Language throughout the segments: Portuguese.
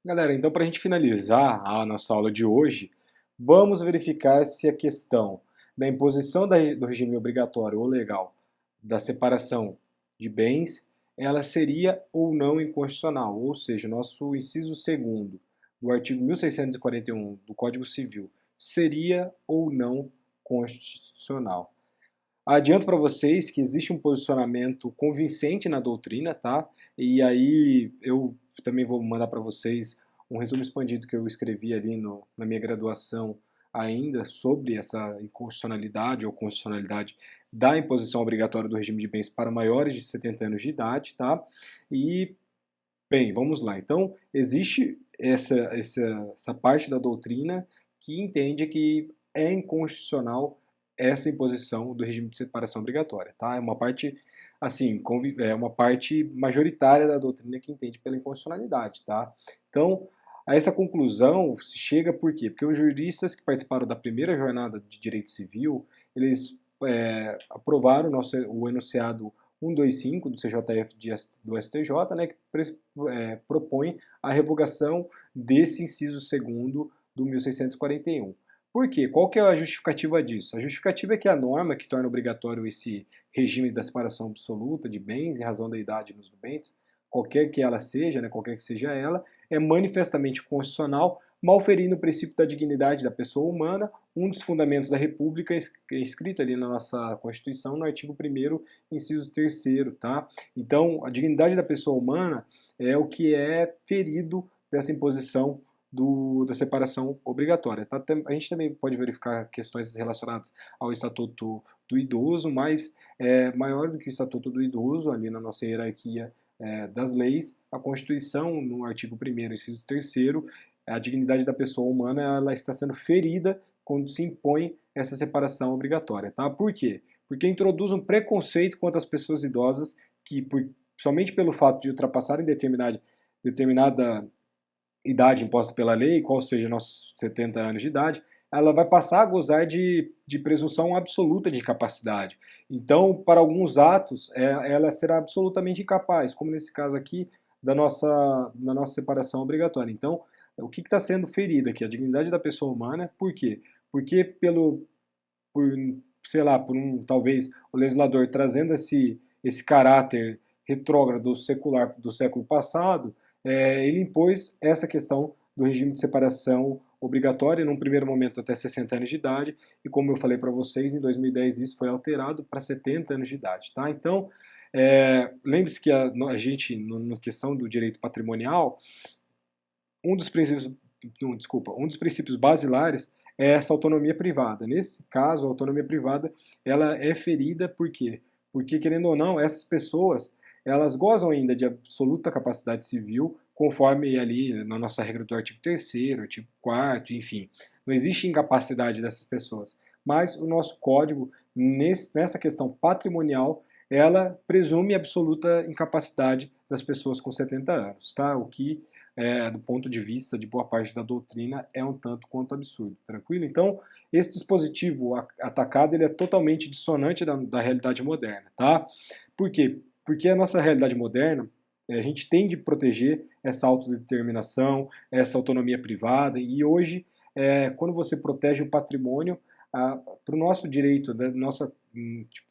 Galera, então para a gente finalizar a nossa aula de hoje, vamos verificar se a questão da imposição do regime obrigatório ou legal da separação de bens, ela seria ou não inconstitucional, ou seja, nosso inciso segundo do artigo 1641 do Código Civil seria ou não constitucional. Adianto para vocês que existe um posicionamento convincente na doutrina, tá? E aí eu também vou mandar para vocês um resumo expandido que eu escrevi ali na minha graduação ainda sobre essa inconstitucionalidade ou constitucionalidade da imposição obrigatória do regime de bens para maiores de 70 anos de idade, tá? E, bem, vamos lá. Então, existe essa parte da doutrina que entende que é inconstitucional essa imposição do regime de separação obrigatória, tá? É uma parte, assim, é uma parte majoritária da doutrina que entende pela inconstitucionalidade, tá? Então, a essa conclusão se chega por quê? Porque os juristas que participaram da primeira jornada de direito civil, eles aprovaram o enunciado 125 do CJF do STJ, né, que propõe a revogação desse inciso segundo do 1641. Por quê? Qual que é a justificativa disso? A justificativa é que a norma que torna obrigatório esse regime da separação absoluta de bens em razão da idade nos bens, qualquer que ela seja, né, qualquer que seja ela, é manifestamente constitucional, malferindo o princípio da dignidade da pessoa humana, um dos fundamentos da República escrito ali na nossa Constituição, no artigo 1º, inciso 3º, tá? Então, a dignidade da pessoa humana é o que é ferido dessa imposição da separação obrigatória. Tá? A gente também pode verificar questões relacionadas ao Estatuto do Idoso, mas maior do que o Estatuto do Idoso, ali na nossa hierarquia das leis, a Constituição, no artigo 1º, inciso 3º, a dignidade da pessoa humana ela está sendo ferida quando se impõe essa separação obrigatória. Tá? Por quê? Porque introduz um preconceito contra as pessoas idosas que, somente pelo fato de ultrapassarem determinada idade imposta pela lei, qual seja nossos 70 anos de idade, ela vai passar a gozar de presunção absoluta de capacidade. Então, para alguns atos, ela será absolutamente incapaz, como nesse caso aqui da nossa separação obrigatória. Então, o que está sendo ferido aqui? A dignidade da pessoa humana. Por quê? Porque por, sei lá, talvez o legislador trazendo esse caráter retrógrado secular do século passado, ele impôs essa questão do regime de separação obrigatória, num primeiro momento até 60 anos de idade, e como eu falei para vocês, em 2010 isso foi alterado para 70 anos de idade. Tá? Então, lembre-se que a gente, na questão do direito patrimonial, um dos princípios basilares é essa autonomia privada. Nesse caso, a autonomia privada ela é ferida por quê? Porque, querendo ou não, essas pessoas elas gozam ainda de absoluta capacidade civil, conforme ali na nossa regra do artigo 3º, artigo 4º, enfim. Não existe incapacidade dessas pessoas. Mas o nosso código, nessa questão patrimonial, ela presume absoluta incapacidade das pessoas com 70 anos, tá? O que, do ponto de vista de boa parte da doutrina, é um tanto quanto absurdo, tranquilo? Então, esse dispositivo atacado ele é totalmente dissonante da realidade moderna, tá? Por quê? Porque a nossa realidade moderna, a gente tem de proteger essa autodeterminação, essa autonomia privada, e hoje, quando você protege o patrimônio, para o nosso direito,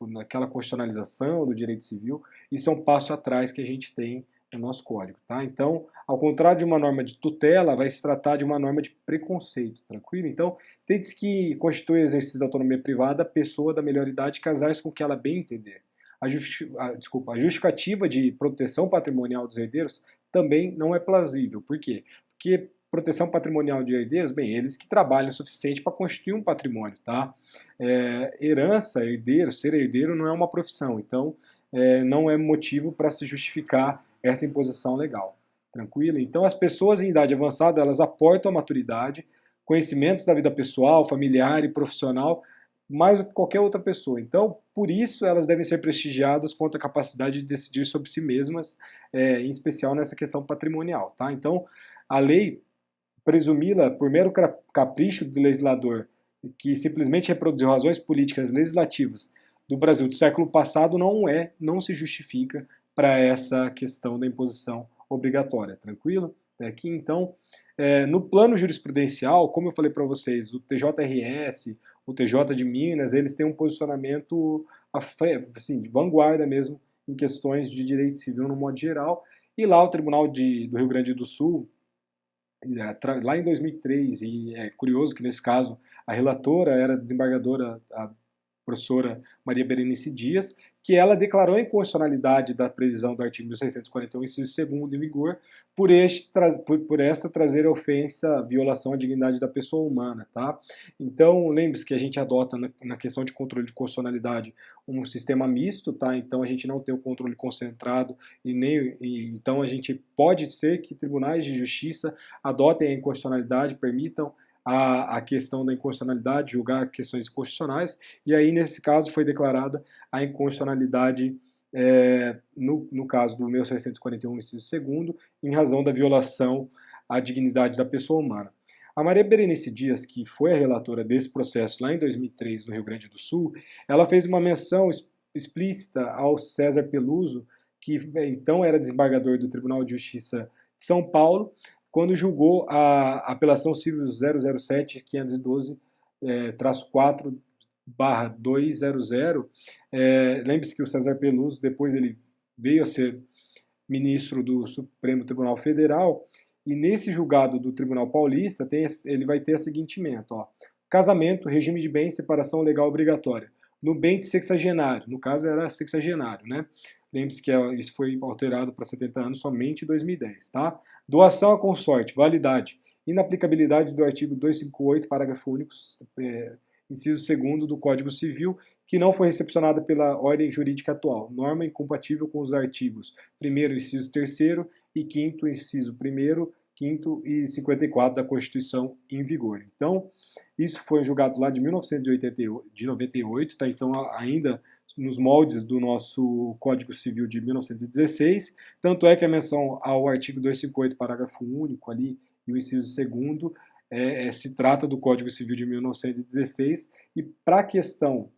naquela constitucionalização do direito civil, isso é um passo atrás que a gente tem no nosso código. Tá? Então, ao contrário de uma norma de tutela, vai se tratar de uma norma de preconceito, tranquilo? Então, tem-se que constitui o exercício da autonomia privada a pessoa da melhor idade casar com o que ela bem entender. A justificativa de proteção patrimonial dos herdeiros também não é plausível. Por quê? Porque proteção patrimonial de herdeiros, bem, eles que trabalham o suficiente para constituir um patrimônio, tá? Herança, herdeiro, ser herdeiro não é uma profissão, então não é motivo para se justificar essa imposição legal. Tranquilo? Então as pessoas em idade avançada, elas aportam a maturidade, conhecimentos da vida pessoal, familiar e profissional, mais do que qualquer outra pessoa. Então, por isso, elas devem ser prestigiadas quanto à capacidade de decidir sobre si mesmas, em especial nessa questão patrimonial. Tá? Então, a lei, presumi-la por mero capricho do legislador, que simplesmente reproduziu razões políticas legislativas do Brasil do século passado, não se justifica para essa questão da imposição obrigatória. Tranquilo? até aqui. Então, no plano jurisprudencial, como eu falei para vocês, o TJRS, o TJ de Minas, eles têm um posicionamento assim, de vanguarda mesmo em questões de direito civil no modo geral. E lá o Tribunal do Rio Grande do Sul, lá em 2003, e é curioso que nesse caso a relatora era a desembargadora, a professora Maria Berenice Dias, que ela declarou a inconstitucionalidade da previsão do artigo 1641, inciso 2º em vigor, por esta trazer ofensa, violação à dignidade da pessoa humana, tá? Então, lembre-se que a gente adota na questão de controle de constitucionalidade um sistema misto, tá? Então, a gente não tem o controle concentrado então a gente pode ser que tribunais de justiça adotem a inconstitucionalidade, permitam a questão da inconstitucionalidade, julgar questões constitucionais, e aí nesse caso foi declarada a inconstitucionalidade no caso do 1641, inciso 2º, em razão da violação à dignidade da pessoa humana. A Maria Berenice Dias, que foi a relatora desse processo lá em 2003 no Rio Grande do Sul, ela fez uma menção explícita ao César Peluso, que então era desembargador do Tribunal de Justiça de São Paulo, quando julgou a apelação civil 007-512-4/200. Lembre-se que o César Peluso, depois ele veio a ser ministro do Supremo Tribunal Federal, e nesse julgado do Tribunal Paulista, ele vai ter a seguinte emenda, ó: casamento, regime de bens, separação legal obrigatória, no bem de sexagenário, no caso era sexagenário, né? Lembre-se que isso foi alterado para 70 anos somente em 2010, tá? Doação a consorte, validade, inaplicabilidade do artigo 258, parágrafo único, inciso 2º do Código Civil, que não foi recepcionada pela ordem jurídica atual, norma incompatível com os artigos 1º, inciso 3º e 5º, inciso 1º, 5º e 54 da Constituição em vigor. Então, isso foi julgado lá de 1998, tá? Então, ainda nos moldes do nosso Código Civil de 1916, tanto é que a menção ao artigo 258, parágrafo único ali, e o inciso 2º, se trata do Código Civil de 1916, e para a questão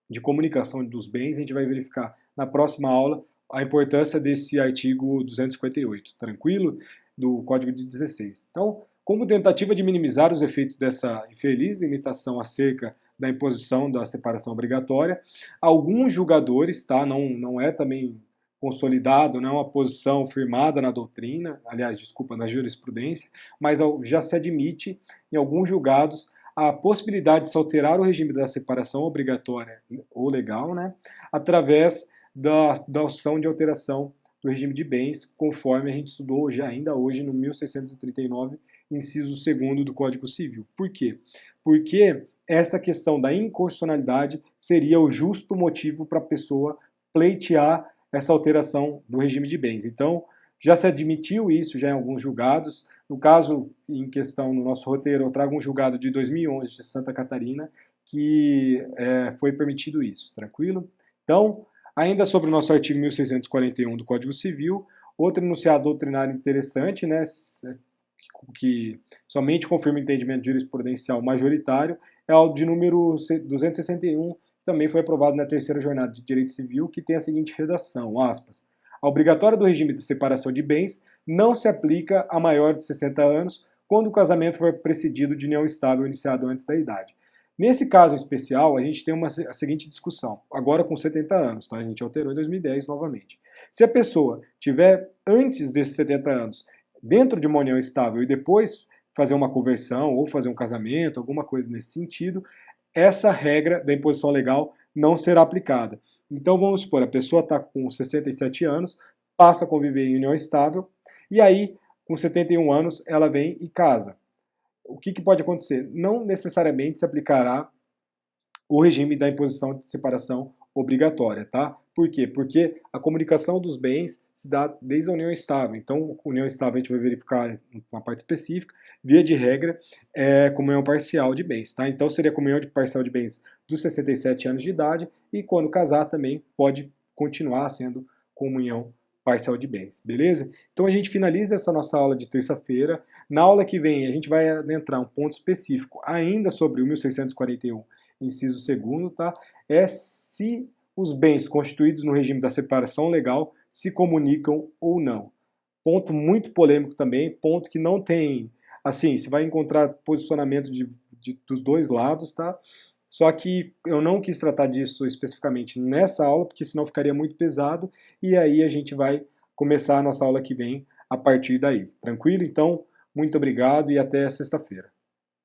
de comunicação dos bens, a gente vai verificar na próxima aula a importância desse artigo 258, tranquilo? Do Código de 16. Então, como tentativa de minimizar os efeitos dessa infeliz limitação acerca da imposição da separação obrigatória, alguns julgadores, tá, não é também consolidado, não é uma posição firmada na doutrina, aliás, desculpa, na jurisprudência, mas já se admite em alguns julgados a possibilidade de se alterar o regime da separação obrigatória ou legal, né, através da opção de alteração do regime de bens, conforme a gente estudou ainda hoje no 1639, inciso 2º do Código Civil. Por quê? Porque esta questão da inconstitucionalidade seria o justo motivo para a pessoa pleitear essa alteração do regime de bens. Então, já se admitiu isso já em alguns julgados. No caso em questão, no nosso roteiro, eu trago um julgado de 2011 de Santa Catarina que foi permitido isso, tranquilo? Então, ainda sobre o nosso artigo 1641 do Código Civil, outro enunciado doutrinário interessante, né, que somente confirma o entendimento jurisprudencial majoritário, é o de número 261, que também foi aprovado na terceira jornada de Direito Civil, que tem a seguinte redação, aspas: a obrigatória do regime de separação de bens não se aplica a maior de 60 anos quando o casamento for precedido de união estável iniciado antes da idade. Nesse caso especial, a gente tem a seguinte discussão, agora com 70 anos, tá? A gente alterou em 2010 novamente. Se a pessoa tiver antes desses 70 anos dentro de uma união estável e depois fazer uma conversão ou fazer um casamento, alguma coisa nesse sentido, essa regra da imposição legal não será aplicada. Então vamos supor, a pessoa está com 67 anos, passa a conviver em união estável e aí com 71 anos ela vem e casa. O que pode acontecer? Não necessariamente se aplicará o regime da imposição de separação obrigatória, tá? Por quê? Porque a comunicação dos bens se dá desde a união estável. Então, união estável a gente vai verificar uma parte específica, via de regra, comunhão parcial de bens, tá? Então, seria comunhão parcial de bens dos 67 anos de idade e quando casar também pode continuar sendo comunhão parcial de bens, beleza? Então, a gente finaliza essa nossa aula de terça-feira. Na aula que vem, a gente vai adentrar um ponto específico ainda sobre o 1641, inciso 2º, tá? É se os bens constituídos no regime da separação legal se comunicam ou não. ponto muito polêmico também, ponto que não tem, assim, você vai encontrar posicionamento dos dois lados, tá? Só que eu não quis tratar disso especificamente nessa aula, porque senão ficaria muito pesado, e aí a gente vai começar a nossa aula que vem a partir daí. Tranquilo? Então, muito obrigado e até sexta-feira.